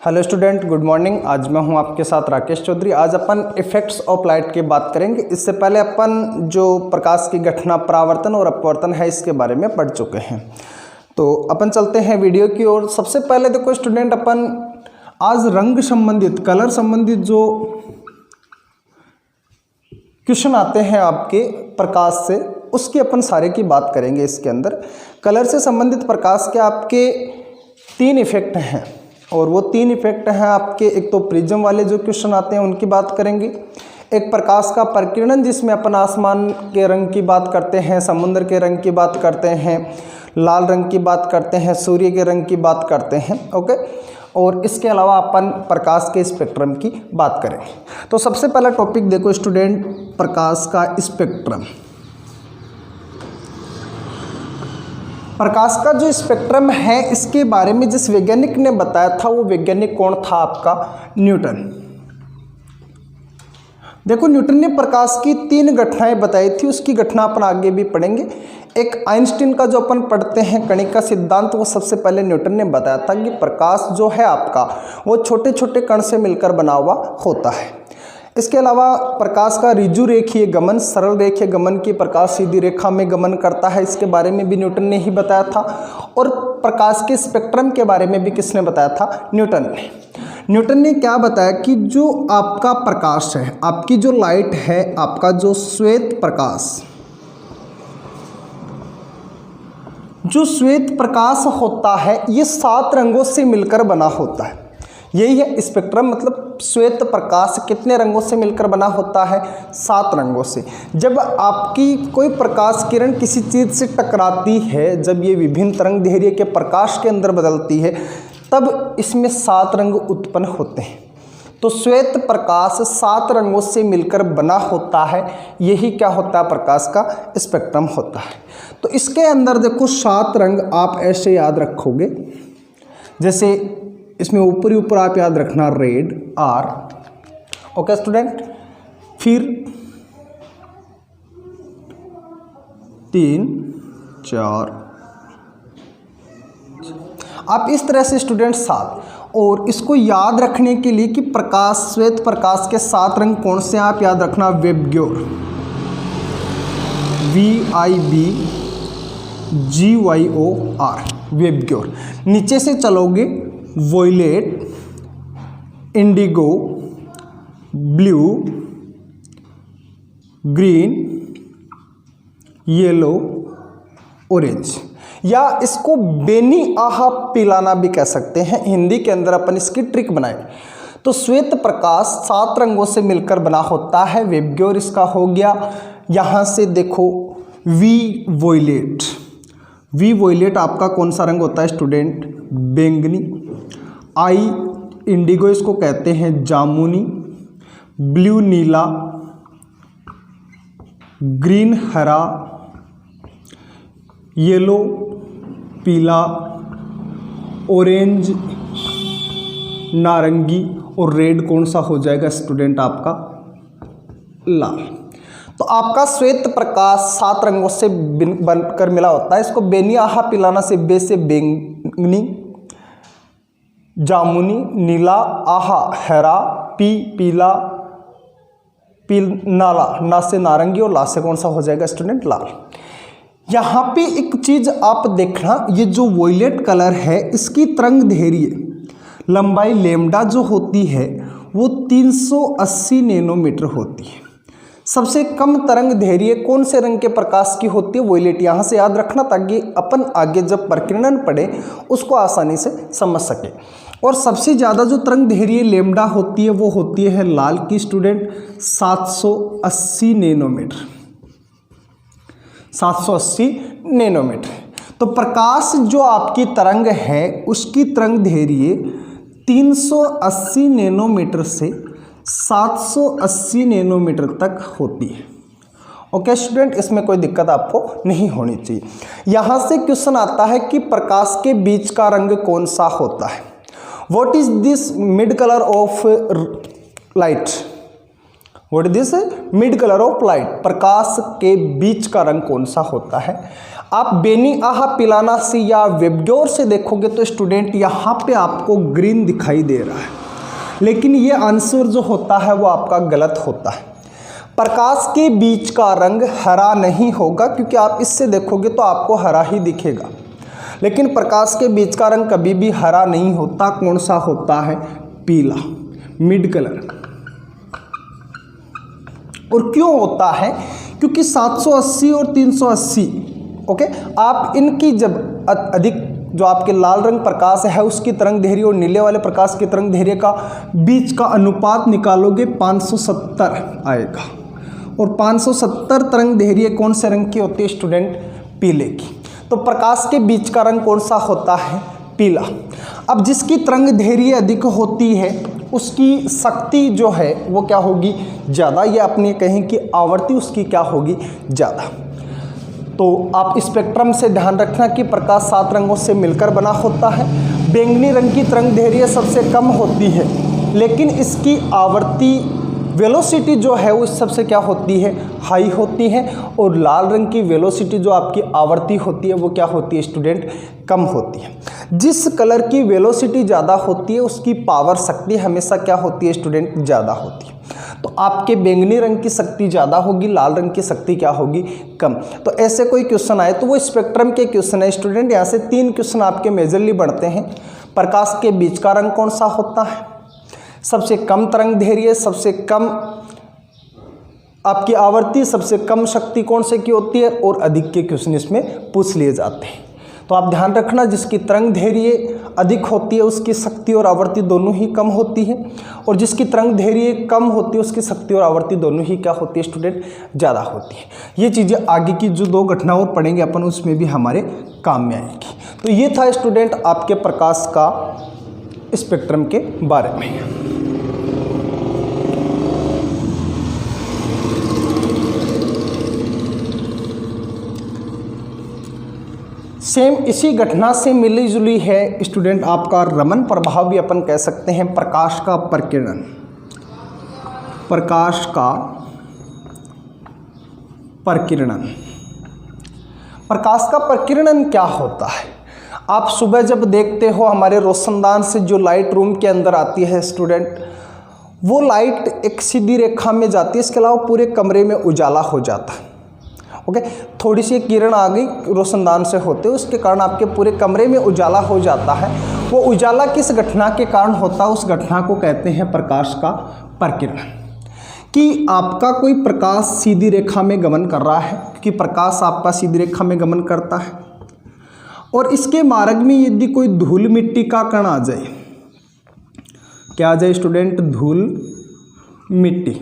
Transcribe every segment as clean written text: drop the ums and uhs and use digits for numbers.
Hello student, good morning. आज मैं हूं आपके साथ राकेश चौधरी। आज अपन इफेक्ट्स ऑफ लाइट की बात करेंगे। इससे पहले अपन जो प्रकाश की घटना, परावर्तन और अपवर्तन है, इसके बारे में पढ़ चुके हैं। तो अपन चलते हैं वीडियो की ओर। सबसे पहले देखो स्टूडेंट, अपन आज रंग संबंधित, कलर संबंधित जो क्वेश्चन आते हैं आपके प्रकाश से, उसकी अपन सारे की बात करेंगे। इसके अंदर कलर से संबंधित प्रकाश के आपके 3 इफेक्ट हैं, और वो 3 इफेक्ट हैं आपके। एक तो प्रिज्म वाले जो क्वेश्चन आते हैं उनकी बात करेंगे, एक प्रकाश का प्रकीर्णन जिसमें अपन आसमान के रंग की बात करते हैं, समुद्र के रंग की बात करते हैं, लाल रंग की बात करते हैं, सूर्य के रंग की बात करते हैं। ओके, और इसके अलावा अपन प्रकाश के स्पेक्ट्रम की बात करेंगे। तो सबसे पहला टॉपिक देखो स्टूडेंट, प्रकाश का स्पेक्ट्रम। प्रकाश का जो स्पेक्ट्रम है, इसके बारे में जिस वैज्ञानिक ने बताया था, वो वैज्ञानिक कौन था? आपका न्यूटन। देखो, न्यूटन ने प्रकाश की 3 घटनाएं बताई थी। उसकी घटना अपन आगे भी पढ़ेंगे। एक आइंस्टीन का जो अपन पढ़ते हैं कणिका सिद्धांत, वो सबसे पहले न्यूटन ने बताया था कि प्रकाश जो है आपका, वो छोटे छोटे कण से मिलकर बना हुआ होता है। इसके अलावा प्रकाश का ऋजु रेखीय गमन, सरल रेखीय गमन की प्रकाश सीधी रेखा में गमन करता है, इसके बारे में भी न्यूटन ने ही बताया था। और प्रकाश के स्पेक्ट्रम के बारे में भी किसने बताया था? न्यूटन ने। न्यूटन ने क्या बताया कि जो आपका प्रकाश है, आपकी जो लाइट है, आपका जो श्वेत प्रकाश, जो श्वेत प्रकाश होता है, ये 7 रंगों से मिलकर बना होता है। यही है स्पेक्ट्रम, मतलब श्वेत प्रकाश कितने रंगों से मिलकर बना होता है? 7 रंगों से। जब आपकी कोई प्रकाश किरण किसी चीज़ से टकराती है, जब ये विभिन्न तरंग दैर्ध्य के प्रकाश के अंदर बदलती है, तब इसमें 7 रंग उत्पन्न होते हैं। तो श्वेत प्रकाश 7 रंगों से मिलकर बना होता है। यही क्या होता है? प्रकाश का स्पेक्ट्रम होता है। तो इसके अंदर देखो 7 रंग आप ऐसे याद रखोगे, जैसे इसमें ऊपर ऊपर आप याद रखना रेड आर। ओके स्टूडेंट, फिर 3 4 आप इस तरह से स्टूडेंट 7। और इसको याद रखने के लिए कि प्रकाश, श्वेत प्रकाश के 7 रंग कौन से हैं, आप याद रखना वेबग्योर, VIBGYOR, वेबग्योर। नीचे से चलोगे, violet, indigo, blue, green, yellow, orange, या इसको बेनी आहा पिलाना भी कह सकते हैं। हिंदी के अंदर अपन इसकी ट्रिक बनाए। तो श्वेत प्रकाश 7 रंगों से मिलकर बना होता है। वेबग्योर इसका हो गया। यहाँ से देखो वी वॉयलेट, वी वॉयलेट आपका कौन सा रंग होता है स्टूडेंट? बैंगनी। आई इंडिगो इसको कहते हैं जामुनी। ब्लू नीला, ग्रीन हरा, येलो पीला, ऑरेंज नारंगी, और रेड कौन सा हो जाएगा स्टूडेंट? आपका लाल। तो आपका श्वेत प्रकाश 7 रंगों से बनकर मिला होता है। इसको बेनी आहा पिलाना से बे से बैंगनी, जामुनी, नीला, आहा हरा, पी पीला, नाला, ना से नारंगी, और ला से कौन सा हो जाएगा स्टूडेंट? लाल। यहाँ पे एक चीज आप देखना, ये जो वॉयलेट कलर है, इसकी तरंग दैर्ध्य लंबाई लैम्डा जो होती है, वो 380 नैनोमीटर होती है। सबसे कम तरंग दैर्ध्य कौन से रंग के प्रकाश की होती है? वॉयलेट। यहाँ से याद रखना, ताकि अपन आगे जब प्रकीर्णन पढ़े उसको आसानी से समझ सके। और सबसे ज़्यादा जो तरंग दैर्ध्य लैम्डा होती है, वो होती है लाल की स्टूडेंट, 780 नैनोमीटर, 780 नैनोमीटर। तो प्रकाश जो आपकी तरंग है, उसकी तरंग दैर्ध्य 380 नैनोमीटर से 780 नैनोमीटर तक होती है। ओके स्टूडेंट, इसमें कोई दिक्कत आपको नहीं होनी चाहिए। यहाँ से क्वेश्चन आता है कि प्रकाश के बीच का रंग कौन सा होता है? What is this mid colour of light? What is this mid colour of light? प्रकाश के बीच का रंग कौन सा होता है? आप बेनिआह पिलानासी या वेबग्योर से देखोगे तो स्टूडेंट यहाँ पे आपको ग्रीन दिखाई दे रहा है, लेकिन ये आंसर जो होता है वो आपका गलत होता है। प्रकाश के बीच का रंग हरा नहीं होगा, क्योंकि आप इससे देखोगे तो आपको हरा ही दिखेगा, लेकिन प्रकाश के बीच का रंग कभी भी हरा नहीं होता। कौन सा होता है? पीला, मिड कलर। और क्यों होता है? क्योंकि 780 और 380 ओके, आप इनकी जब अधिक जो आपके लाल रंग प्रकाश है उसकी तरंग दैर्घ्य और नीले वाले प्रकाश की तरंग दैर्घ्य का बीच का अनुपात निकालोगे 570 आएगा। और 570 तरंग दैर्घ्य कौन से रंग की होती है स्टूडेंट? पीले की। तो प्रकाश के बीच का रंग कौन सा होता है? पीला। अब जिसकी तरंग दैर्घ्य अधिक होती है उसकी शक्ति जो है वो क्या होगी? ज़्यादा, या अपने कहें कि आवर्ती उसकी क्या होगी? ज़्यादा। तो आप स्पेक्ट्रम से ध्यान रखना कि प्रकाश 7 रंगों से मिलकर बना होता है। बैंगनी रंग की तरंग दैर्घ्य सबसे कम होती है, लेकिन इसकी आवर्ती वेलोसिटी जो है वो सबसे क्या होती है? हाई होती है। और लाल रंग की वेलोसिटी जो आपकी आवर्ती होती है वो क्या होती है स्टूडेंट? कम होती है। जिस कलर की वेलोसिटी ज़्यादा होती है उसकी पावर शक्ति हमेशा क्या होती है स्टूडेंट? ज़्यादा होती है। तो आपके बैंगनी रंग की शक्ति ज़्यादा होगी, लाल रंग की शक्ति क्या होगी? कम। तो ऐसे कोई क्वेश्चन आए तो वो स्पेक्ट्रम के क्वेश्चन है स्टूडेंट। यहाँ से 3 क्वेश्चन आपके मेजरली बढ़ते हैं। प्रकाश के बीच का रंग कौन सा होता है? सबसे कम तरंग दैर्घ्य, सबसे कम आपकी आवर्ती, सबसे कम शक्ति कौन से की होती है? और अधिक के क्वेश्चन इसमें पूछ लिए जाते हैं। तो आप ध्यान रखना, जिसकी तरंग दैर्घ्य अधिक होती है उसकी शक्ति और आवर्ती दोनों ही कम होती है, और जिसकी तरंग दैर्घ्य कम होती है उसकी शक्ति और आवर्ती दोनों ही क्या होती है स्टूडेंट? ज़्यादा होती है। ये चीज़ें आगे की जो 2 घटना और पढ़ेंगे अपन उसमें भी हमारे काम में आएगी। तो ये था स्टूडेंट आपके प्रकाश का स्पेक्ट्रम के बारे में। सेम इसी घटना से मिली जुली है स्टूडेंट आपका रमन प्रभाव भी अपन कह सकते हैं। प्रकाश का प्रकीर्णन। प्रकाश का प्रकीर्णन। प्रकाश का प्रकीर्णन क्या होता है? आप सुबह जब देखते हो हमारे रोशनदान से जो लाइट रूम के अंदर आती है स्टूडेंट, वो लाइट एक सीधी रेखा में जाती है, इसके अलावा पूरे कमरे में उजाला हो जाता है। ओके, थोड़ी सी किरण आ गई रोशनदान से होते उसके कारण आपके पूरे कमरे में उजाला हो जाता है। वो उजाला किस घटना के कारण होता है? उस घटना को कहते हैं प्रकाश का प्रकीर्णन। कि आपका कोई प्रकाश सीधी रेखा में गमन कर रहा है, क्योंकि प्रकाश आपका सीधी रेखा में गमन करता है, और इसके मार्ग में यदि कोई धूल मिट्टी का कण आ जाए, क्या आ जाए स्टूडेंट? धूल मिट्टी।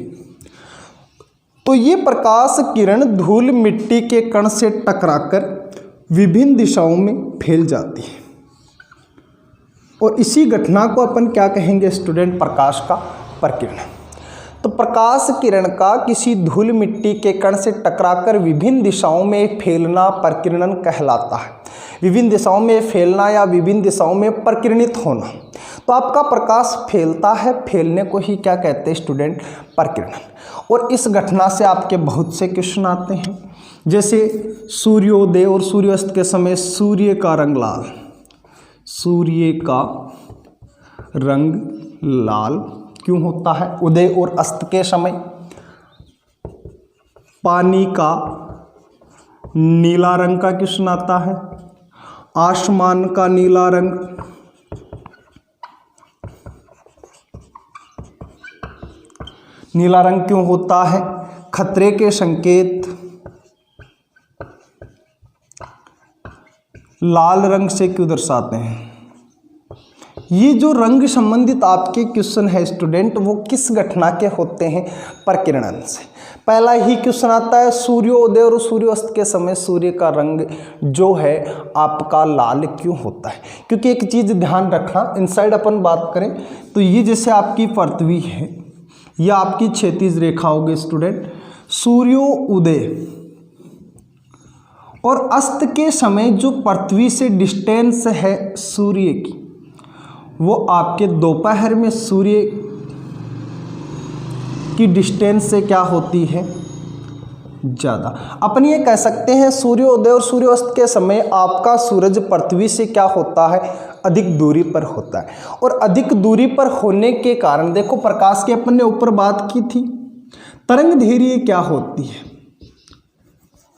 तो ये प्रकाश किरण धूल मिट्टी के कण से टकराकर विभिन्न दिशाओं में फैल जाती है, और इसी घटना को अपन क्या कहेंगे स्टूडेंट? प्रकाश का प्रकीर्णन। तो प्रकाश किरण का किसी धूल मिट्टी के कण से टकराकर विभिन्न दिशाओं में फैलना प्रकीर्णन कहलाता है। विभिन्न दिशाओं में फैलना या विभिन्न दिशाओं में प्रकीर्णित होना। तो आपका प्रकाश फैलता है, फैलने को ही क्या कहते हैं स्टूडेंट? प्रकीर्णन। और इस घटना से आपके बहुत से क्वेश्चन आते हैं, जैसे सूर्योदय और सूर्यास्त के समय सूर्य का रंग लाल। सूर्य का रंग लाल क्यों होता है उदय और अस्त के समय? पानी का नीला रंग का क्वेश्चन आता है। आसमान का नीला रंग, नीला रंग क्यों होता है? खतरे के संकेत लाल रंग से क्यों दर्शाते हैं? ये जो रंग संबंधित आपके क्वेश्चन है स्टूडेंट, वो किस घटना के होते हैं? प्रकीर्णन से। पहला ही क्वेश्चन आता है सूर्योदय और सूर्यास्त के समय सूर्य का रंग जो है आपका लाल क्यों होता है? क्योंकि एक चीज़ ध्यान रखना, इनसाइड अपन बात करें तो ये जैसे आपकी पृथ्वी है, यह आपकी क्षैतिज रेखा होगी स्टूडेंट। सूर्योदय और अस्त के समय जो पृथ्वी से डिस्टेंस है सूर्य की, वो आपके दोपहर में सूर्य की डिस्टेंस से क्या होती है? ज़्यादा। अपन ये कह सकते हैं सूर्योदय और सूर्यास्त के समय आपका सूरज पृथ्वी से क्या होता है, अधिक दूरी पर होता है। और अधिक दूरी पर होने के कारण देखो प्रकाश की अपन ने ऊपर बात की थी, तरंग दैर्घ्य क्या होती है,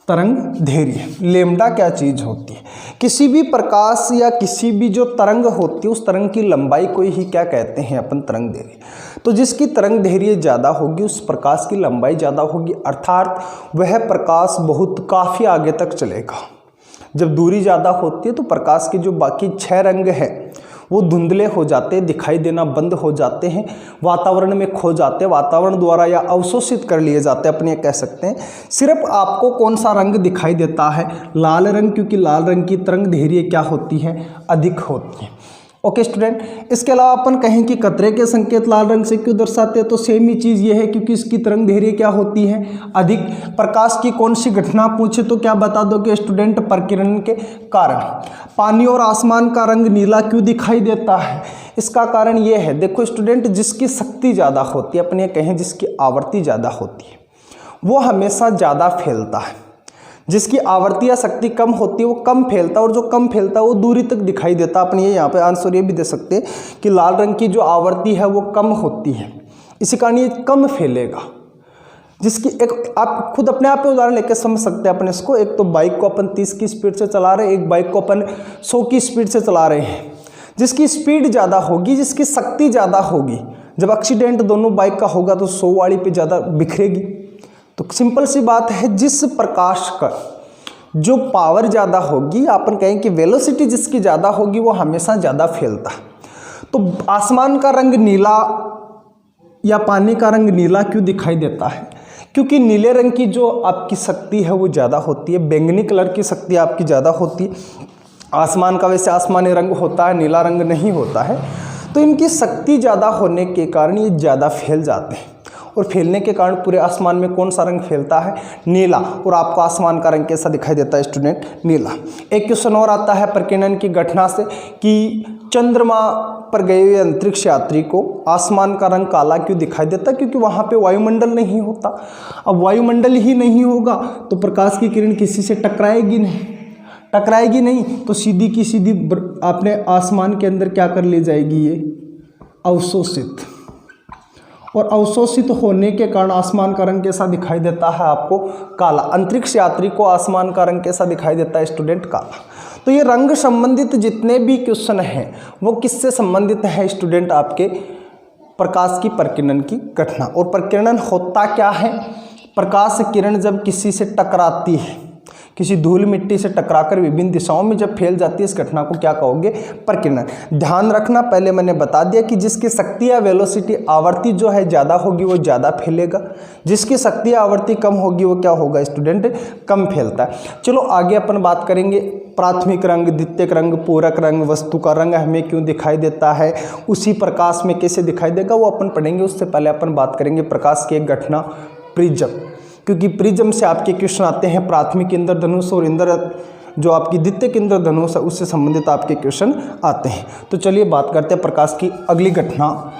तरंग दैर्घ्य लेम्डा क्या चीज़ होती है, किसी भी प्रकाश या किसी भी जो तरंग होती है उस तरंग की लंबाई को ही क्या कहते हैं अपन, तरंग दैर्घ्य। तो जिसकी तरंग दैर्घ्य ज़्यादा होगी उस प्रकाश की लंबाई ज़्यादा होगी, अर्थात वह प्रकाश बहुत काफ़ी आगे तक चलेगा। जब दूरी ज़्यादा होती है तो प्रकाश के जो बाकी 6 रंग हैं वो धुंधले हो जाते हैं, दिखाई देना बंद हो जाते हैं, वातावरण में खो जाते हैं, वातावरण द्वारा या अवशोषित कर लिए जाते हैं, अपन ये कह सकते हैं। सिर्फ आपको कौन सा रंग दिखाई देता है, लाल रंग, क्योंकि लाल रंग की तरंग दैर्घ्य क्या होती है, अधिक होती है। ओके स्टूडेंट, इसके अलावा अपन कहें कि कतरे के संकेत लाल रंग से क्यों दर्शाते हैं, तो सेम ही चीज़ ये है, क्योंकि इसकी तरंग दैर्घ्य क्या होती है, अधिक। प्रकाश की कौन सी घटना पूछे तो क्या बता दोगे स्टूडेंट, प्रकीर्णन के कारण। पानी और आसमान का रंग नीला क्यों दिखाई देता है, इसका कारण ये है, देखो स्टूडेंट, जिसकी शक्ति ज़्यादा होती है, अपन ये कहें जिसकी आवृत्ति ज़्यादा होती है वो हमेशा ज़्यादा फैलता है, जिसकी आवृत्ति या शक्ति कम होती है वो कम फैलता है, और जो कम फैलता है वो दूरी तक दिखाई देता है। अपन ये यहाँ पे आंसर ये भी दे सकते हैं कि लाल रंग की जो आवृत्ति है वो कम होती है, इसी कारण ये कम फैलेगा। जिसकी एक आप खुद अपने आप पे उदाहरण लेकर समझ सकते हैं अपन इसको। एक तो बाइक को अपन 30 की स्पीड से चला रहे हैं, एक बाइक को अपन 100 की स्पीड से चला रहे हैं। जिसकी स्पीड ज़्यादा होगी, जिसकी शक्ति ज़्यादा होगी, जब एक्सीडेंट दोनों बाइक का होगा तो 100 वाली पे ज़्यादा बिखरेगी। तो सिंपल सी बात है, जिस प्रकाश का जो पावर ज़्यादा होगी, अपन कहें कि वेलोसिटी जिसकी ज़्यादा होगी वो हमेशा ज़्यादा फैलता। तो आसमान का रंग नीला या पानी का रंग नीला क्यों दिखाई देता है, क्योंकि नीले रंग की जो आपकी शक्ति है वो ज़्यादा होती है, बैंगनी कलर की शक्ति आपकी ज़्यादा होती है। आसमान का वैसे आसमानी रंग होता है, नीला रंग नहीं होता है। तो इनकी शक्ति ज़्यादा होने के कारण ये ज़्यादा फैल जाते हैं, और फैलने के कारण पूरे आसमान में कौन सा रंग फैलता है, नीला। और आपको आसमान का रंग कैसा दिखाई देता है स्टूडेंट, नीला। एक क्वेश्चन और आता है प्रकीर्णन की घटना से कि चंद्रमा पर गए हुए अंतरिक्ष यात्री को आसमान का रंग काला क्यों दिखाई देता, क्योंकि वहाँ पे वायुमंडल नहीं होता। अब वायुमंडल ही नहीं होगा तो प्रकाश की किरण किसी से टकराएगी नहीं, तो सीधी की सीधी आपने आसमान के अंदर क्या कर ले जाएगी, ये अवशोषित। और अवशोषित होने के कारण आसमान का रंग कैसा दिखाई देता है आपको, काला। अंतरिक्ष यात्री को आसमान का रंग कैसा दिखाई देता है स्टूडेंट, काला। तो ये रंग संबंधित जितने भी क्वेश्चन हैं वो किससे संबंधित है स्टूडेंट, आपके प्रकाश की प्रकीर्णन की घटना। और प्रकीर्णन होता क्या है, प्रकाश किरण जब किसी से टकराती है, किसी धूल मिट्टी से टकराकर विभिन्न दिशाओं में जब फैल जाती है, इस घटना को क्या कहोगे, प्रकीर्णन। ध्यान रखना, पहले मैंने बता दिया कि जिसकी शक्ति या वेलोसिटी आवृत्ति जो है ज़्यादा होगी वो ज़्यादा फैलेगा, जिसकी शक्ति या आवृत्ति कम होगी वो क्या होगा स्टूडेंट, कम फैलता है। चलो आगे अपन बात करेंगे प्राथमिक रंग, द्वितीयक रंग, पूरक रंग, वस्तु का रंग हमें क्यों दिखाई देता है, उसी प्रकाश में कैसे दिखाई देगा, वो अपन पढ़ेंगे। उससे पहले अपन बात करेंगे प्रकाश की एक घटना, प्रिज्म, क्योंकि प्रिज्म से आपके क्वेश्चन आते हैं प्राथमिक इंद्रधनुष और जो आपकी द्वितीयक इंद्रधनुष है उससे संबंधित आपके क्वेश्चन आते हैं। तो चलिए बात करते हैं प्रकाश की अगली घटना,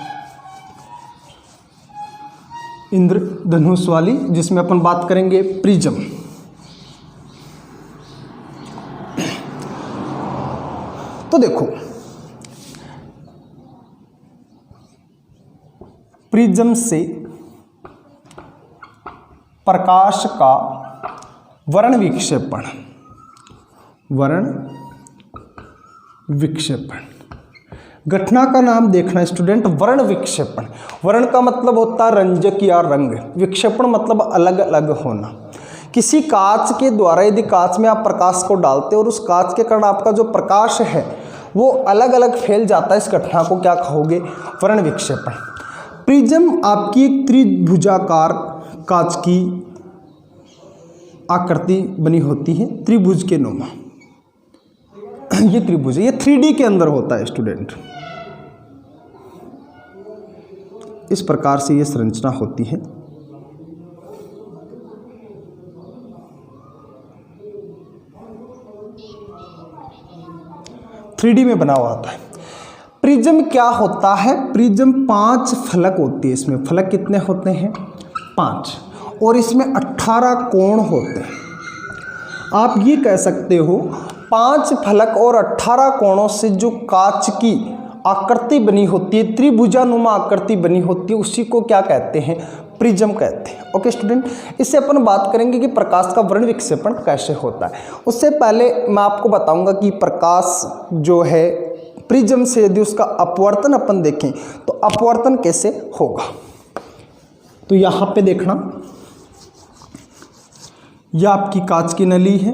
इंद्रधनुष वाली, जिसमें अपन बात करेंगे प्रिज्म। तो देखो प्रिज्म से प्रकाश का वर्ण विक्षेपण, घटना का नाम देखना स्टूडेंट, वर्ण विक्षेपण। वर्ण का मतलब होता है रंजक या रंग, विक्षेपण मतलब अलग अलग होना। किसी कांच के द्वारा यदि कांच में आप प्रकाश को डालते और उस कांच के कारण आपका जो प्रकाश है वो अलग अलग फैल जाता है, इस घटना को क्या कहोगे, वर्ण विक्षेपण। प्रिज्म आपकी एक त्रिभुजाकार कांच की आकृति बनी होती है, त्रिभुज के नुमा। ये त्रिभुज है, ये 3D के अंदर होता है स्टूडेंट। इस प्रकार से ये संरचना होती है। थ्री में बना हुआ होता है। प्रिज्म क्या होता है, प्रिज्म 5 फलक होती है, इसमें फलक कितने होते हैं, 5। और इसमें 18 कोण होते हैं। आप ये कह सकते हो 5 फलक और 18 कोणों से जो कांच की आकृति बनी होती है, त्रिभुजानुमा आकृति बनी होती है, उसी को क्या कहते हैं? प्रिज्म कहते हैं। ओके स्टूडेंट, इससे अपन बात करेंगे कि प्रकाश का वर्ण विक्षेपण कैसे होता है। उससे पहले मैं आपको बताऊंगा कि प्रकाश जो है प्रिज्म से यदि उसका अपवर्तन अपन देखें तो अपवर्तन कैसे होगा। तो यहाँ पे देखना, यह आपकी कांच की नली है,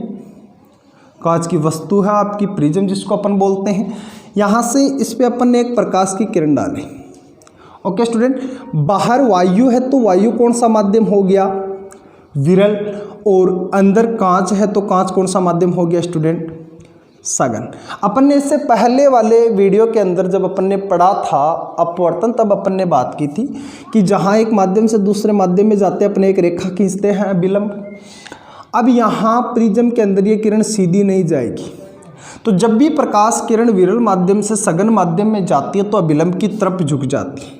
कांच की वस्तु है आपकी प्रिज्म जिसको अपन बोलते हैं। यहाँ से इस पे अपन ने एक प्रकाश की किरण डाली। ओके स्टूडेंट, बाहर वायु है तो वायु कौन सा माध्यम हो गया? विरल। और अंदर कांच है तो कांच कौन सा माध्यम हो गया स्टूडेंट? सघन। अपन ने इससे पहले वाले वीडियो के अंदर जब अपन ने पढ़ा था अपवर्तन, तब अपन ने बात की थी कि जहाँ एक माध्यम से दूसरे माध्यम में जाते अपन एक रेखा खींचते हैं अभिलंब। अब यहाँ प्रिज्म के अंदर ये किरण सीधी नहीं जाएगी, तो जब भी प्रकाश किरण विरल माध्यम से सघन माध्यम में जाती है तो अभिलंब की तरफ झुक जाती है,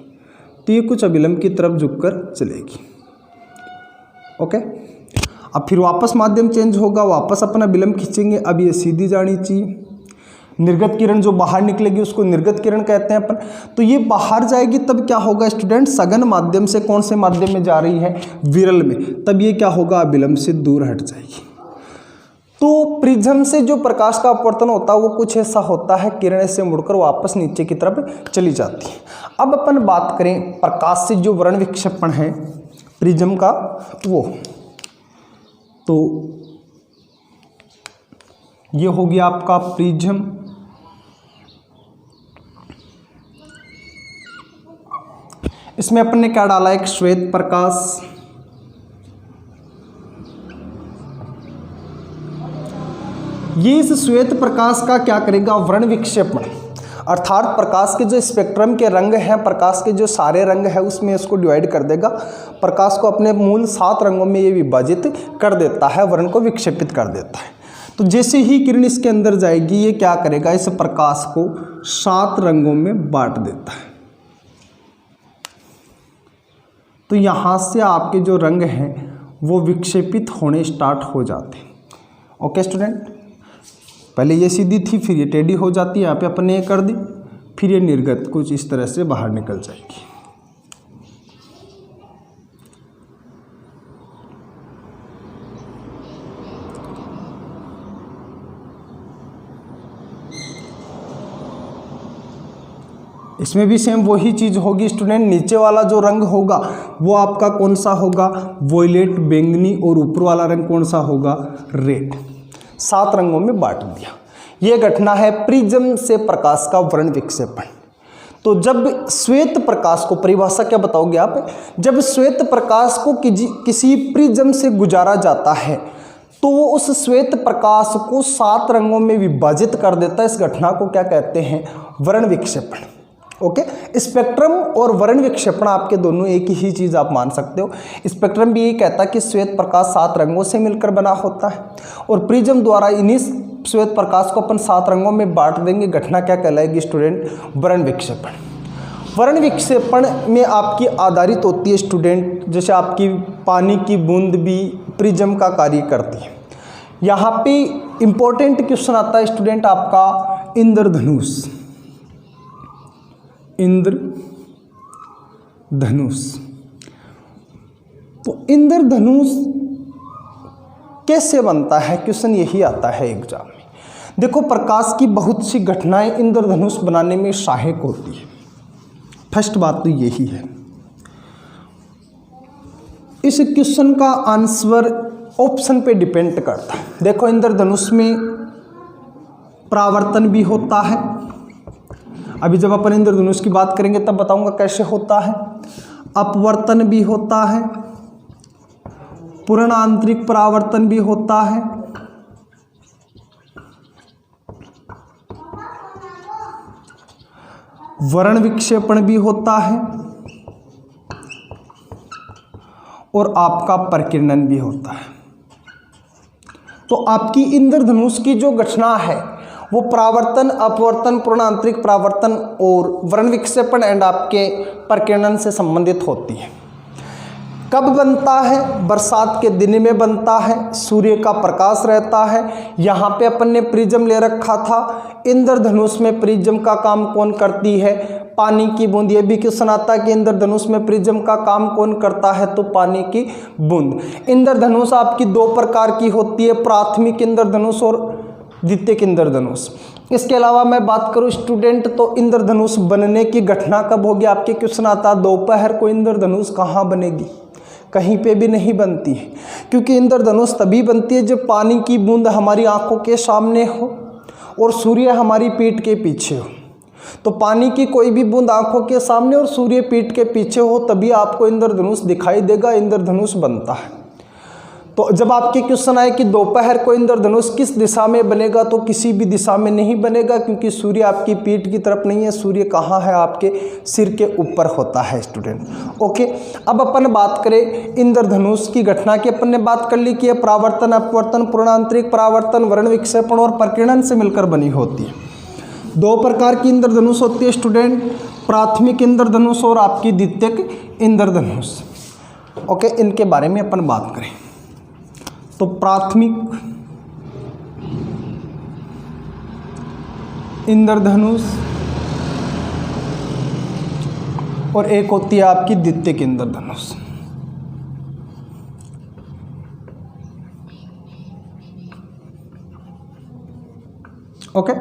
तो ये कुछ अभिलंब की तरफ झुककर चलेगी। ओके, अब फिर वापस माध्यम चेंज होगा, वापस अपन अभिलंब खींचेंगे, अब ये सीधी जानी चाहिए। निर्गत किरण जो बाहर निकलेगी उसको निर्गत किरण कहते हैं अपन। तो ये बाहर जाएगी तब क्या होगा स्टूडेंट? सघन माध्यम से कौन से माध्यम में जा रही है? विरल में। तब ये क्या होगा? अभिलंब से दूर हट जाएगी। तो प्रिज्म से जो प्रकाश का अपवर्तन होता है वो कुछ ऐसा होता है, किरणें से मुड़कर वापस नीचे की तरफ चली जाती है। अब अपन बात करें प्रकाश से जो वर्ण विक्षेपण है प्रिज्म का, वो तो ये हो गया आपका प्रिज्म। इसमें अपन ने क्या डाला? एक श्वेत प्रकाश। ये इस श्वेत प्रकाश का क्या करेगा? वर्ण विक्षेपण, अर्थात प्रकाश के जो स्पेक्ट्रम के रंग हैं, प्रकाश के जो सारे रंग हैं उसमें इसको डिवाइड कर देगा। प्रकाश को अपने मूल 7 रंगों में ये विभाजित कर देता है, वर्ण को विक्षेपित कर देता है। तो जैसे ही किरण इसके अंदर जाएगी ये क्या करेगा? इस प्रकाश को 7 रंगों में बांट देता है। तो यहाँ से आपके जो रंग हैं वो विक्षेपित होने स्टार्ट हो जाते हैं। ओके स्टूडेंट, पहले ये सीधी थी, फिर ये टेढ़ी हो जाती है, यहाँ पे अपन ने ये कर दी, फिर ये निर्गत कुछ इस तरह से बाहर निकल जाएगी। इसमें भी सेम वही चीज़ होगी स्टूडेंट। नीचे वाला जो रंग होगा वो आपका कौन सा होगा? वॉयलेट, बैंगनी, और ऊपर वाला रंग कौन सा होगा? रेड। 7 रंगों में बांट दिया। ये घटना है प्रिज्म से प्रकाश का वर्ण विक्षेपण। तो जब श्वेत प्रकाश को, परिभाषा क्या बताओगे आप? जब श्वेत प्रकाश को किसी प्रिज्म से गुजारा जाता है तो वो उस श्वेत प्रकाश को 7 रंगों में विभाजित कर देता है। इस घटना को क्या कहते हैं? वर्ण विक्षेपण। ओके, स्पेक्ट्रम और वर्ण विक्षेपण आपके दोनों एक ही चीज़ आप मान सकते हो। स्पेक्ट्रम भी यही कहता है कि श्वेत प्रकाश 7 रंगों से मिलकर बना होता है, और प्रिज्म द्वारा इन्हीं श्वेत प्रकाश को अपन 7 रंगों में बांट देंगे। घटना क्या कहलाएगी स्टूडेंट? वर्ण विक्षेपण। वर्ण विक्षेपण में आपकी आधारित होती है स्टूडेंट, जैसे आपकी पानी की बूंद भी प्रिज्म का कार्य करती है। यहाँ पे इंपॉर्टेंट क्वेश्चन आता है स्टूडेंट आपका इंद्रधनुष। इंद्रधनुष, तो इंद्रधनुष कैसे बनता है? क्वेश्चन यही आता है एग्जाम में। देखो, प्रकाश की बहुत सी घटनाएं इंद्रधनुष बनाने में सहायक होती है। फर्स्ट बात तो यही है। इस क्वेश्चन का आंसर ऑप्शन पे डिपेंड करता है। देखो, इंद्रधनुष में परावर्तन भी होता है। अभी जब अपन इंद्रधनुष की बात करेंगे तब बताऊंगा कैसे होता है। अपवर्तन भी होता है, पूर्ण आंतरिक परावर्तन भी होता है, वर्ण विक्षेपण भी होता है, और आपका परिकिरणन भी होता है। तो आपकी इंद्रधनुष की जो घटना है वो परावर्तन, अपवर्तन, पूर्ण आंतरिक परावर्तन और वर्ण विक्षेपण एंड आपके परिकिरणन से संबंधित होती है। कब बनता है? बरसात के दिन में बनता है, सूर्य का प्रकाश रहता है। यहाँ पे अपन ने प्रिज्म ले रखा था। इंद्रधनुष में प्रिज्म का काम कौन करती है? पानी की बूंद। ये भी क्वेश्चन आता है कि इंद्रधनुष में प्रिज्म का काम कौन करता है? तो पानी की बूंद। इंद्रधनुष आपकी दो प्रकार की होती है, प्राथमिक इंद्रधनुष और द्वितीयक इंद्रधनुष। इसके अलावा मैं बात करूं स्टूडेंट तो इंद्रधनुष बनने की घटना कब होगी? आपके क्वेश्चन आता है दोपहर को इंद्रधनुष कहाँ बनेगी? कहीं पे भी नहीं बनती है, क्योंकि इंद्रधनुष तभी बनती है जब पानी की बूंद हमारी आंखों के सामने हो और सूर्य हमारी पीठ के पीछे हो। तो पानी की कोई भी बूंद आंखों के सामने और सूर्य पीठ के पीछे हो तभी आपको इंद्रधनुष दिखाई देगा, इंद्रधनुष बनता है। तो जब आपके क्वेश्चन आए कि दोपहर को इंद्रधनुष किस दिशा में बनेगा, तो किसी भी दिशा में नहीं बनेगा, क्योंकि सूर्य आपकी पीठ की तरफ नहीं है, सूर्य कहाँ है? आपके सिर के ऊपर होता है स्टूडेंट। ओके, अब अपन बात करें इंद्रधनुष की घटना की। अपन ने बात कर ली कि यह परावर्तन, अपवर्तन, पूर्णांतरिक परावर्तन, वर्ण विक्षेपण और प्रकीर्णन से मिलकर बनी होती है। दो प्रकार की इंद्रधनुष होती है स्टूडेंट, प्राथमिक इंद्रधनुष और आपकी द्वितीयक इंद्रधनुष। ओके, इनके बारे में अपन बात करें तो प्राथमिक इंद्रधनुष और एक होती है आपकी द्वितीयक इंद्रधनुष। ओके,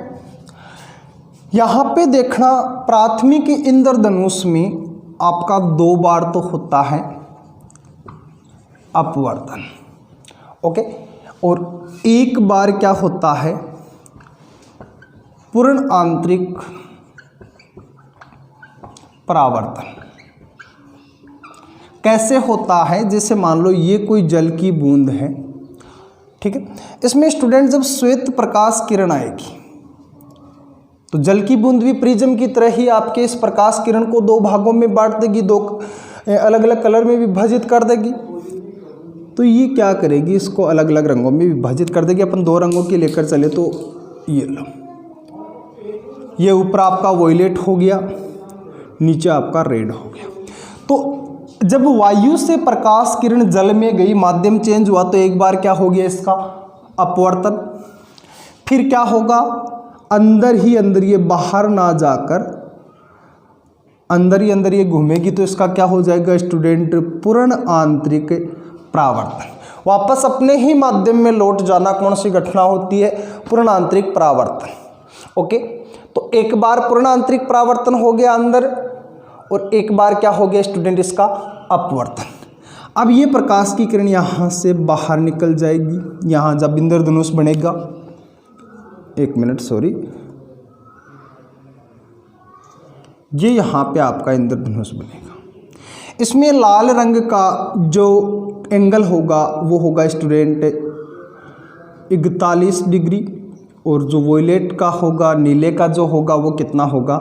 यहां पे देखना प्राथमिक इंद्रधनुष में आपका दो बार तो होता है अपवर्तन। ओके, और एक बार क्या होता है? पूर्ण आंतरिक परावर्तन। कैसे होता है? जैसे मान लो ये कोई जल की बूंद है, ठीक है। इसमें स्टूडेंट जब श्वेत प्रकाश किरण आएगी तो जल की बूंद भी प्रिज्म की तरह ही आपके इस प्रकाश किरण को दो भागों में बांट देगी, दो अलग अलग कलर में विभाजित कर देगी। तो ये क्या करेगी? इसको अलग अलग रंगों में विभाजित कर देगी। अपन दो रंगों की लेकर चले तो ये लो, ये ऊपर आपका वॉयलेट हो गया, नीचे आपका रेड हो गया। तो जब वायु से प्रकाश किरण जल में गई, माध्यम चेंज हुआ, तो एक बार क्या हो गया? इसका अपवर्तन। फिर क्या होगा? अंदर ही अंदर, ये बाहर ना जाकर अंदर ही अंदर ये घूमेगी, तो इसका क्या हो जाएगा स्टूडेंट? पूर्ण आंतरिक परावर्तन। वापस अपने ही माध्यम में लौट जाना कौन सी घटना होती है? पूर्ण आंतरिक परावर्तन। ओके, तो एक बार पूर्ण आंतरिक परावर्तन हो गया अंदर, और एक बार क्या हो गया स्टूडेंट? इसका अपवर्तन। अब ये प्रकाश की किरण यहाँ से बाहर निकल जाएगी। यहाँ जब इंद्रधनुष बनेगा, एक मिनट सॉरी, ये यहाँ पे आपका इंद्रधनुष बनेगा। इसमें लाल रंग का जो एंगल होगा वो होगा स्टूडेंट 41 डिग्री, और जो वॉयलेट का होगा, नीले का जो होगा वो कितना होगा?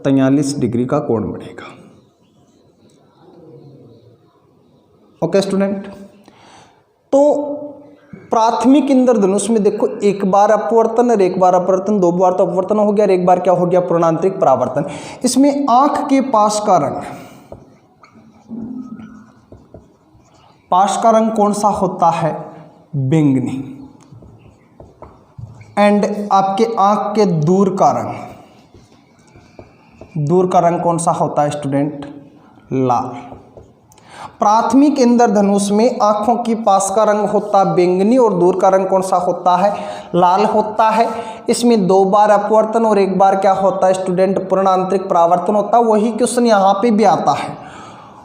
43 डिग्री का कोण बनेगा। ओके स्टूडेंट, तो प्राथमिक इंद्रधनुष में देखो एक बार अपवर्तन और एक बार अपवर्तन, दो बार तो अपवर्तन हो गया और एक बार क्या हो गया? पूर्णांतरिक परावर्तन। इसमें आंख के पास का रंग कौन सा होता है? बैंगनी। एंड आपके आंख के दूर का रंग कौन सा होता है स्टूडेंट? लाल। प्राथमिक इंद्रधनुष में आंखों की पास का रंग होता है बैंगनी और दूर का रंग कौन सा होता है? लाल होता है। इसमें दो बार अपवर्तन और एक बार क्या होता है स्टूडेंट? पूर्णांतरिक परावर्तन होता है। वही क्वेश्चन यहाँ पे भी आता है,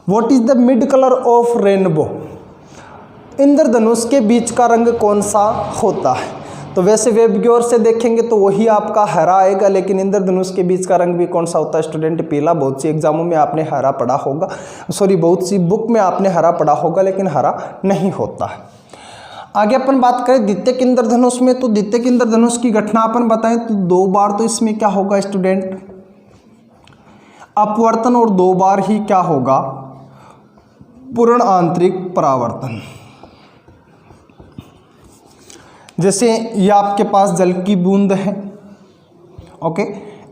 what is the mid colour of rainbow? इंद्रधनुष के बीच का रंग कौन सा होता है? तो वैसे वेब की ओर से देखेंगे तो वही आपका हरा आएगा, लेकिन इंद्रधनुष के बीच का रंग भी कौन सा होता है स्टूडेंट? पीला। बहुत सी एग्जामों में आपने हरा पढ़ा होगा, सॉरी बहुत सी बुक में आपने हरा पढ़ा होगा, लेकिन हरा नहीं होता है। आगे अपन बात करें द्वितीयक इंद्रधनुष में, तो द्वितीयक इंद्रधनुष की घटना अपन बताएं तो दो बार तो इसमें क्या होगा स्टूडेंट? अपवर्तन, और दो बार ही क्या होगा? पूर्ण आंतरिक परावर्तन। जैसे ये आपके पास जल की बूंद है, ओके,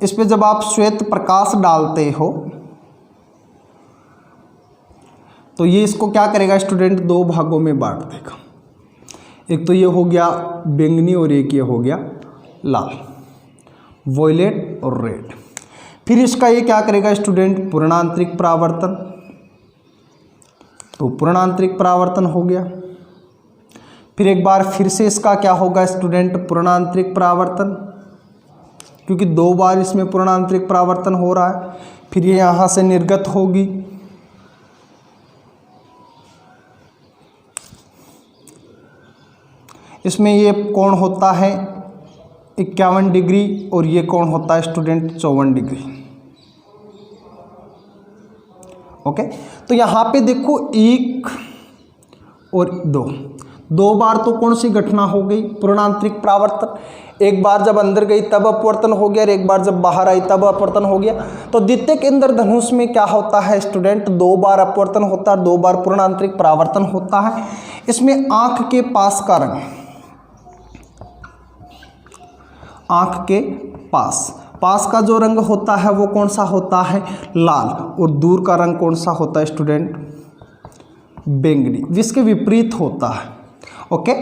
इस पे जब आप श्वेत प्रकाश डालते हो तो ये इसको क्या करेगा स्टूडेंट, दो भागों में बांट देगा। एक तो ये हो गया बैंगनी और एक ये हो गया लाल, वॉयलेट और रेड। फिर इसका ये क्या करेगा स्टूडेंट, पूर्णांतरिक परावर्तन। तो पूर्णांतरिक परावर्तन हो गया। फिर एक बार फिर से इसका क्या होगा स्टूडेंट, पूर्णांतरिक परावर्तन, क्योंकि दो बार इसमें पूर्णांतरिक परावर्तन हो रहा है। फिर ये यहाँ से निर्गत होगी, इसमें ये कोण होता है 51 डिग्री और ये कोण होता है स्टूडेंट 54 डिग्री। ओके, तो यहाँ पे देखो एक और दो बार तो कौन सी घटना हो गई, पूर्णांतरिक परावर्तन। एक बार जब अंदर गई तब अपवर्तन हो गया और एक बार जब बाहर आई तब अपवर्तन हो गया। तो द्वितीयक इंद्रधनुष में क्या होता है स्टूडेंट, दो बार अपवर्तन होता है, दो बार पूर्णांतरिक परावर्तन होता है। इसमें आंख के पास का रंग, आंख के पास का जो रंग होता है वो कौन सा होता है, लाल, और दूर का रंग कौन सा होता है स्टूडेंट, बैंगनी, जिसके विपरीत होता है। ओके,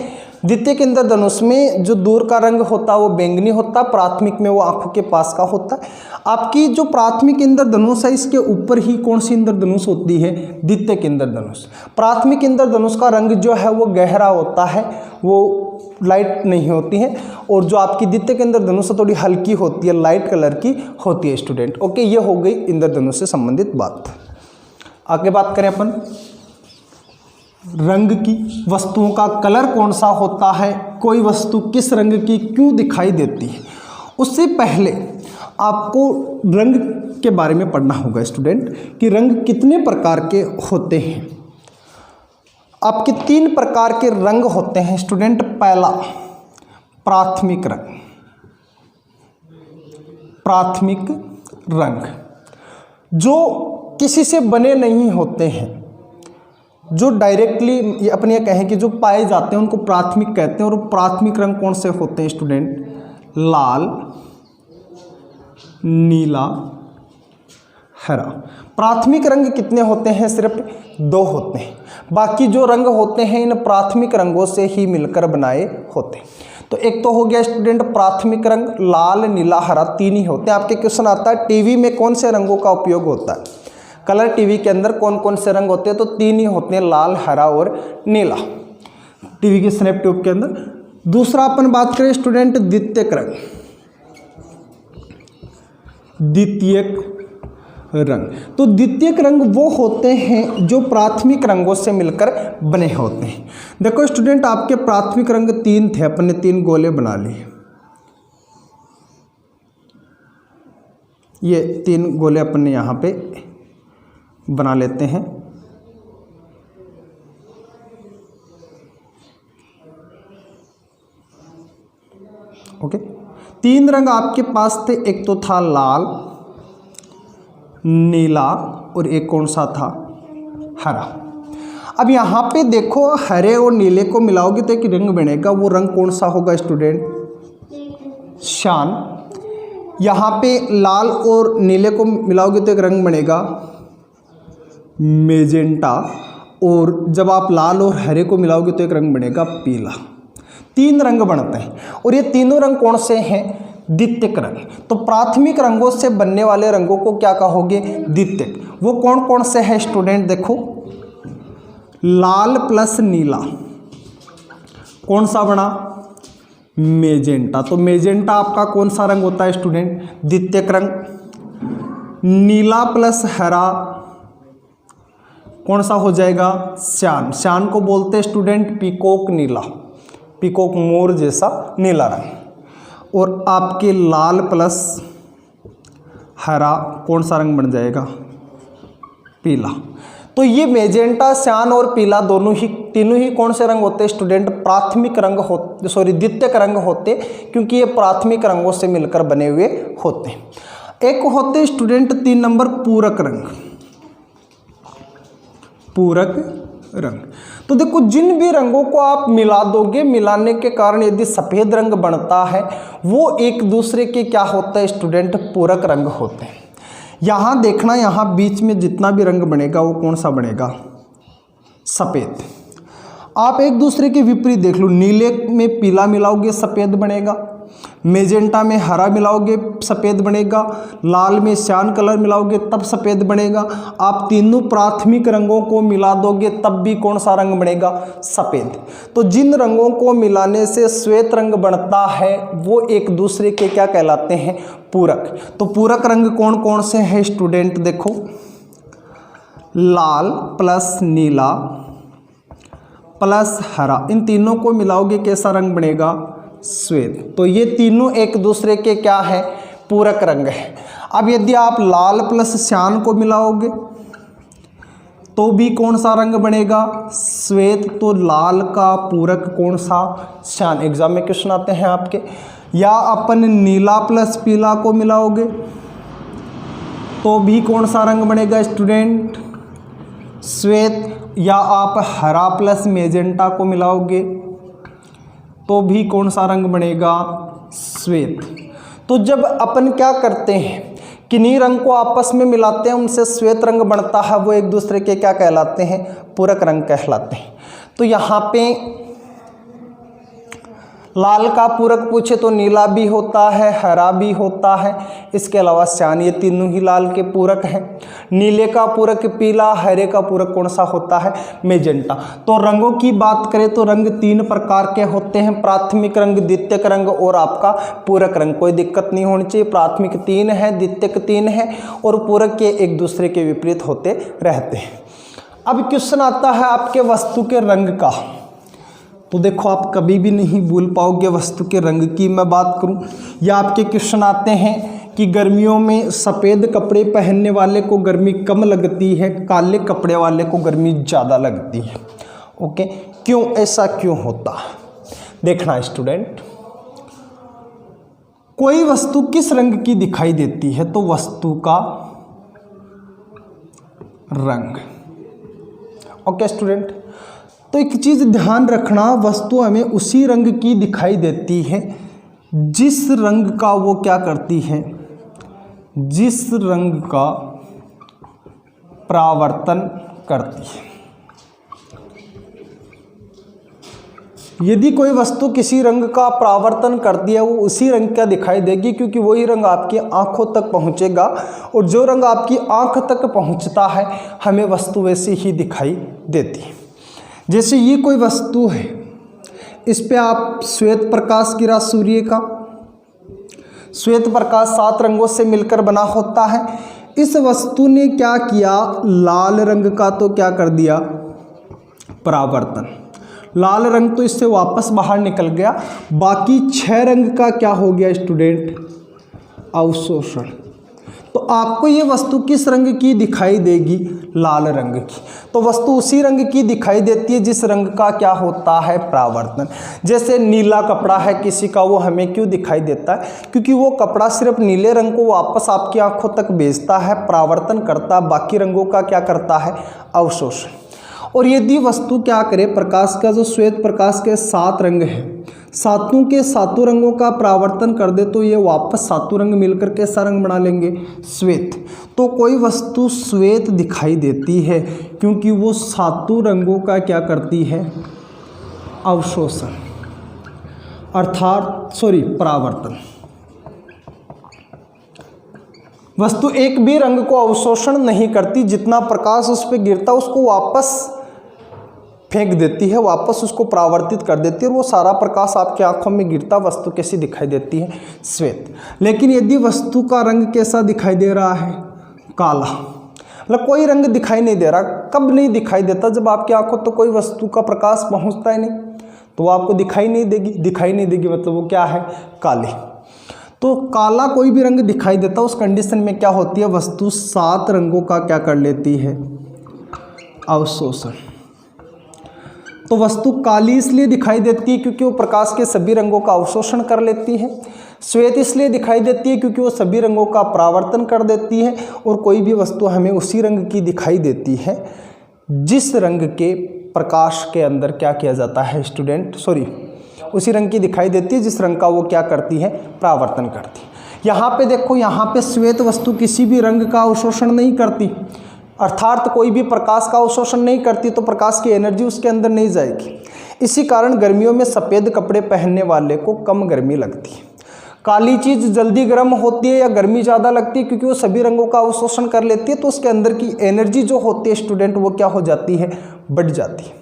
द्वितीयक इंद्रधनुष में जो दूर का रंग होता है वो बैंगनी होता है, प्राथमिक में वो आंखों के पास का होता है। आपकी जो प्राथमिक इंद्रधनुष है इसके ऊपर ही कौन सी इंद्रधनुष होती है, द्वितीयक इंद्रधनुष। प्राथमिक इंद्रधनुष का रंग जो है वो गहरा होता है, वो लाइट नहीं होती है, और जो आपकी द्वितीयक इंद्रधनुष थोड़ी हल्की होती है, लाइट कलर की होती है स्टूडेंट। ओके, ये हो गई इंद्रधनुष से संबंधित बात। आगे बात करें अपन रंग की, वस्तुओं का कलर कौन सा होता है, कोई वस्तु किस रंग की क्यों दिखाई देती है। उससे पहले आपको रंग के बारे में पढ़ना होगा स्टूडेंट कि रंग कितने प्रकार के होते हैं। आपके 3 प्रकार के रंग होते हैं स्टूडेंट। पहला प्राथमिक रंग, प्राथमिक रंग जो किसी से बने नहीं होते हैं, जो डायरेक्टली अपने कहें कि जो पाए जाते हैं उनको प्राथमिक कहते हैं। और प्राथमिक रंग कौन से होते हैं स्टूडेंट, लाल, नीला, हरा। प्राथमिक रंग कितने होते हैं, सिर्फ 2 होते हैं। बाकी जो रंग होते हैं इन प्राथमिक रंगों से ही मिलकर बनाए होते हैं। तो एक तो हो गया स्टूडेंट प्राथमिक रंग, लाल, नीला, हरा, 3 ही होते हैं। आपके क्वेश्चन आता है टीवी में कौन से रंगों का उपयोग होता है, कलर टीवी के अंदर कौन कौन से रंग होते हैं, तो 3 ही होते हैं, लाल, हरा और नीला, टीवी के स्नैप ट्यूब के अंदर। दूसरा अपन बात करें स्टूडेंट द्वितीयक रंग, द्वितीयक रंग। तो द्वितीयक रंग वो होते हैं जो प्राथमिक रंगों से मिलकर बने होते हैं। देखो स्टूडेंट आपके प्राथमिक रंग 3 थे, अपन ने 3 गोले बना लिए। ये 3 गोले अपन ने यहाँ पे बना लेते हैं। ओके, 3 रंग आपके पास थे, एक तो था लाल, नीला और एक कौन सा था, हरा। अब यहाँ पे देखो हरे और नीले को मिलाओगे तो एक रंग बनेगा, वो रंग कौन सा होगा स्टूडेंट, श्यान। यहाँ पे लाल और नीले को मिलाओगे तो एक रंग बनेगा मेजेंटा, और जब आप लाल और हरे को मिलाओगे तो एक रंग बनेगा पीला। 3 रंग बनते हैं और ये तीनों रंग कौन से हैं, द्वितीयक रंग। तो प्राथमिक रंगों से बनने वाले रंगों को क्या कहोगे, द्वितीयक। वो कौन कौन से हैं स्टूडेंट, देखो लाल प्लस नीला कौन सा बना, मेजेंटा। तो मेजेंटा आपका कौन सा रंग होता है स्टूडेंट, द्वितीयक रंग। नीला प्लस हरा कौन सा हो जाएगा, श्यान। श्यान को बोलते हैं स्टूडेंट पीकॉक नीला, पीकॉक मोर जैसा नीला रंग। और आपके लाल प्लस हरा कौन सा रंग बन जाएगा, पीला। तो ये मेजेंटा, श्यान और पीला तीनों ही कौन से रंग होते हैं स्टूडेंट, प्राथमिक रंग होते, सॉरी द्वितीयक रंग होते, क्योंकि ये प्राथमिक रंगों से मिलकर बने हुए होते हैं। एक होते स्टूडेंट 3 नंबर पूरक रंग, पूरक रंग। तो देखो जिन भी रंगों को आप मिला दोगे, मिलाने के कारण यदि सफ़ेद रंग बनता है वो एक दूसरे के क्या होता है स्टूडेंट, पूरक रंग होते हैं। यहाँ देखना, यहाँ बीच में जितना भी रंग बनेगा वो कौन सा बनेगा, सफ़ेद। आप एक दूसरे के विपरीत देख लो, नीले में पीला मिलाओगे सफ़ेद बनेगा, मेजेंटा में हरा मिलाओगे सफ़ेद बनेगा, लाल में सियान कलर मिलाओगे तब सफ़ेद बनेगा। आप तीनों प्राथमिक रंगों को मिला दोगे तब भी कौन सा रंग बनेगा? सफ़ेद। तो जिन रंगों को मिलाने से श्वेत रंग बनता है वो एक दूसरे के क्या कहलाते हैं? पूरक। तो पूरक रंग कौन कौन से हैं स्टूडेंट? देखो, लाल प्लस नीला प्लस हरा, इन तीनों को मिलाओगे कैसा रंग बनेगा? श्वेत। तो ये तीनों एक दूसरे के क्या है? पूरक रंग है। अब यदि आप लाल प्लस श्यान को मिलाओगे तो भी कौन सा रंग बनेगा? श्वेत। तो लाल का पूरक कौन सा? श्यान। एग्जाम में क्वेश्चन आते हैं आपके। या अपन नीला प्लस पीला को मिलाओगे तो भी कौन सा रंग बनेगा स्टूडेंट? श्वेत। या आप हरा प्लस मेजेंटा को मिलाओगे तो भी कौन सा रंग बनेगा? श्वेत। तो जब अपन क्या करते हैं, किन्हीं रंग को आपस में मिलाते हैं, उनसे श्वेत रंग बनता है, वो एक दूसरे के क्या कहलाते हैं? पूरक रंग कहलाते हैं। तो यहाँ पे लाल का पूरक पूछे तो नीला भी होता है, हरा भी होता है, इसके अलावा श्यान, ये तीनों ही लाल के पूरक हैं। नीले का पूरक पीला, हरे का पूरक कौन सा होता है? मेजेंटा। तो रंगों की बात करें तो रंग तीन प्रकार के होते हैं, प्राथमिक रंग, द्वितीयक रंग और आपका पूरक रंग। कोई दिक्कत नहीं होनी चाहिए। प्राथमिक तीन है, द्वितीयक तीन है और पूरक के एक दूसरे के विपरीत होते रहते हैं। अब क्वेश्चन आता है आपके वस्तु के रंग का। तो देखो, आप कभी भी नहीं भूल पाओगे वस्तु के रंग की मैं बात करूं, या आपके क्वेश्चन आते हैं कि गर्मियों में सफ़ेद कपड़े पहनने वाले को गर्मी कम लगती है, काले कपड़े वाले को गर्मी ज़्यादा लगती है। ओके, क्यों? ऐसा क्यों होता है? देखना स्टूडेंट, कोई वस्तु किस रंग की दिखाई देती है? तो वस्तु का रंग। ओके स्टूडेंट, तो एक चीज़ ध्यान रखना, वस्तु हमें उसी रंग की दिखाई देती है जिस रंग का वो क्या करती है? जिस रंग का परावर्तन करती है। यदि कोई वस्तु किसी रंग का परावर्तन करती है वो उसी रंग का दिखाई देगी, क्योंकि वही रंग आपकी आंखों तक पहुंचेगा, और जो रंग आपकी आंख तक पहुंचता है हमें वस्तु वैसी ही दिखाई देती है। जैसे ये कोई वस्तु है, इस पे आप श्वेत प्रकाश गिरा सूर्य का, श्वेत प्रकाश 7 रंगों से मिलकर बना होता है। इस वस्तु ने क्या किया? लाल रंग का तो क्या कर दिया? परावर्तन। लाल रंग तो इससे वापस बाहर निकल गया, बाकी 6 रंग का क्या हो गया स्टूडेंट? अवशोषण। तो आपको ये वस्तु किस रंग की दिखाई देगी? लाल रंग की। तो वस्तु उसी रंग की दिखाई देती है जिस रंग का क्या होता है? परावर्तन। जैसे नीला कपड़ा है किसी का, वो हमें क्यों दिखाई देता है? क्योंकि वो कपड़ा सिर्फ नीले रंग को वापस आपकी आंखों तक भेजता है, परावर्तन करता, बाकी रंगों का क्या करता है? अवशोषण। और यदि वस्तु क्या करे, प्रकाश का जो श्वेत प्रकाश के 7 रंग हैं, सातों के सातों रंगों का परावर्तन कर दे तो ये वापस सातों रंग मिलकर कैसा रंग बना लेंगे? श्वेत। तो कोई वस्तु श्वेत दिखाई देती है क्योंकि वो सातों रंगों का क्या करती है? अवशोषण, अर्थात परावर्तन। वस्तु एक भी रंग को अवशोषण नहीं करती, जितना प्रकाश उस पर गिरता उसको वापस फेंक देती है, वापस उसको परावर्तित कर देती है, और वो सारा प्रकाश आपकी आंखों में गिरता वस्तु कैसी दिखाई देती है? श्वेत। लेकिन यदि वस्तु का रंग कैसा दिखाई दे रहा है? काला। मतलब कोई रंग दिखाई नहीं दे रहा। कब नहीं दिखाई देता? जब आपकी आंखों तो कोई वस्तु का प्रकाश पहुंचता ही नहीं, तो वो आपको दिखाई नहीं देगी। दिखाई नहीं देगी मतलब वो क्या है? काली। तो काला कोई भी रंग दिखाई देता, उस कंडीशन में क्या होती है? वस्तु 7 रंगों का क्या कर लेती है? अवशोषण। तो वस्तु काली इसलिए दिखाई देती है क्योंकि वो प्रकाश के सभी रंगों का अवशोषण कर लेती है। श्वेत इसलिए दिखाई देती है क्योंकि वो सभी रंगों का परावर्तन कर देती है। और कोई भी वस्तु हमें उसी रंग की दिखाई देती है जिस रंग के प्रकाश के अंदर क्या किया जाता है स्टूडेंट? उसी रंग की दिखाई देती है जिस रंग का वो क्या करती है? परावर्तन करती है। यहाँ पे देखो, यहाँ पे श्वेत वस्तु किसी भी रंग का अवशोषण नहीं करती। अर्थात कोई भी प्रकाश का अवशोषण नहीं करती तो प्रकाश की एनर्जी उसके अंदर नहीं जाएगी। इसी कारण गर्मियों में सफ़ेद कपड़े पहनने वाले को कम गर्मी लगती है। काली चीज़ जल्दी गर्म होती है या गर्मी ज़्यादा लगती है क्योंकि वो सभी रंगों का अवशोषण कर लेती है, तो उसके अंदर की एनर्जी जो होती है स्टूडेंट वो क्या हो जाती है, बढ़ जाती है।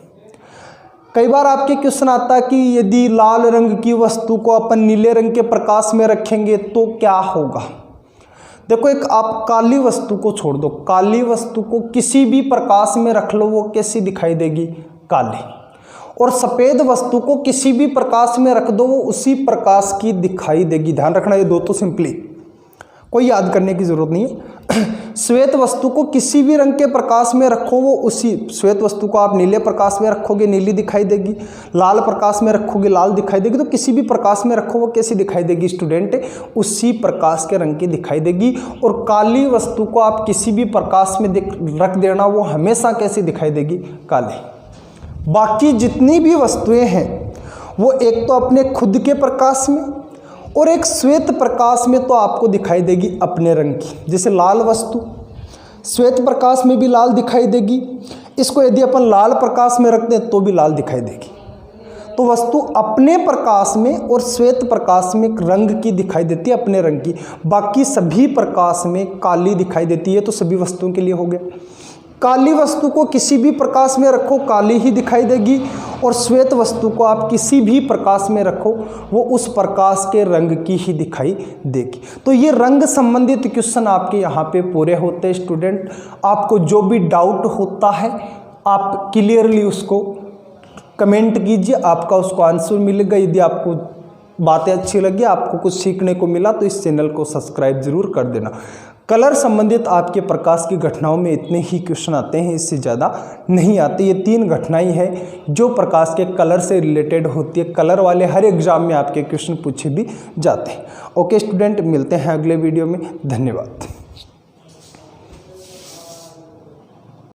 कई बार आपके क्वेश्चन आता है कि यदि लाल रंग की वस्तु को अपन नीले रंग के प्रकाश में रखेंगे तो क्या होगा। देखो, एक आप काली वस्तु को छोड़ दो, काली वस्तु को किसी भी प्रकाश में रख लो वो कैसी दिखाई देगी, काली। और सफ़ेद वस्तु को किसी भी प्रकाश में रख दो वो उसी प्रकाश की दिखाई देगी। ध्यान रखना, ये दो तो सिंपली कोई याद करने की ज़रूरत नहीं है। श्वेत वस्तु को किसी भी रंग के प्रकाश में रखो वो उसी, श्वेत वस्तु को आप नीले प्रकाश में रखोगे नीली दिखाई देगी, लाल प्रकाश में रखोगे लाल दिखाई देगी, तो किसी भी प्रकाश में रखो वो कैसी दिखाई देगी स्टूडेंट, उसी प्रकाश के रंग की दिखाई देगी। और काली वस्तु को आप किसी भी प्रकाश में रख देना वो हमेशा कैसी दिखाई देगी, काली। बाकी जितनी भी वस्तुएं हैं वो एक तो अपने खुद के प्रकाश में और एक श्वेत प्रकाश में तो आपको दिखाई देगी अपने रंग की। जैसे लाल वस्तु श्वेत प्रकाश में भी लाल दिखाई देगी, इसको यदि अपन लाल प्रकाश में रखते हैं तो भी लाल दिखाई देगी। तो वस्तु अपने प्रकाश में और श्वेत प्रकाश में रंग की दिखाई देती है, अपने रंग की। बाकी सभी प्रकाश में काली दिखाई देती है। तो सभी वस्तुओं के लिए हो गया। काली वस्तु को किसी भी प्रकाश में रखो काली ही दिखाई देगी, और श्वेत वस्तु को आप किसी भी प्रकाश में रखो वो उस प्रकाश के रंग की ही दिखाई देगी। तो ये रंग संबंधित क्वेश्चन आपके यहाँ पे पूरे होते हैं स्टूडेंट। आपको जो भी डाउट होता है आप क्लियरली उसको कमेंट कीजिए, आपका उसको आंसर मिलेगा। यदि आपको बातें अच्छी लगी, आपको कुछ सीखने को मिला, तो इस चैनल को सब्सक्राइब जरूर कर देना। कलर संबंधित आपके प्रकाश की घटनाओं में इतने ही क्वेश्चन आते हैं, इससे ज़्यादा नहीं आते। ये 3 घटनाएं हैं जो प्रकाश के कलर से रिलेटेड होती है। कलर वाले हर एग्जाम में आपके क्वेश्चन पूछे भी जाते हैं। ओके स्टूडेंट, मिलते हैं अगले वीडियो में। धन्यवाद।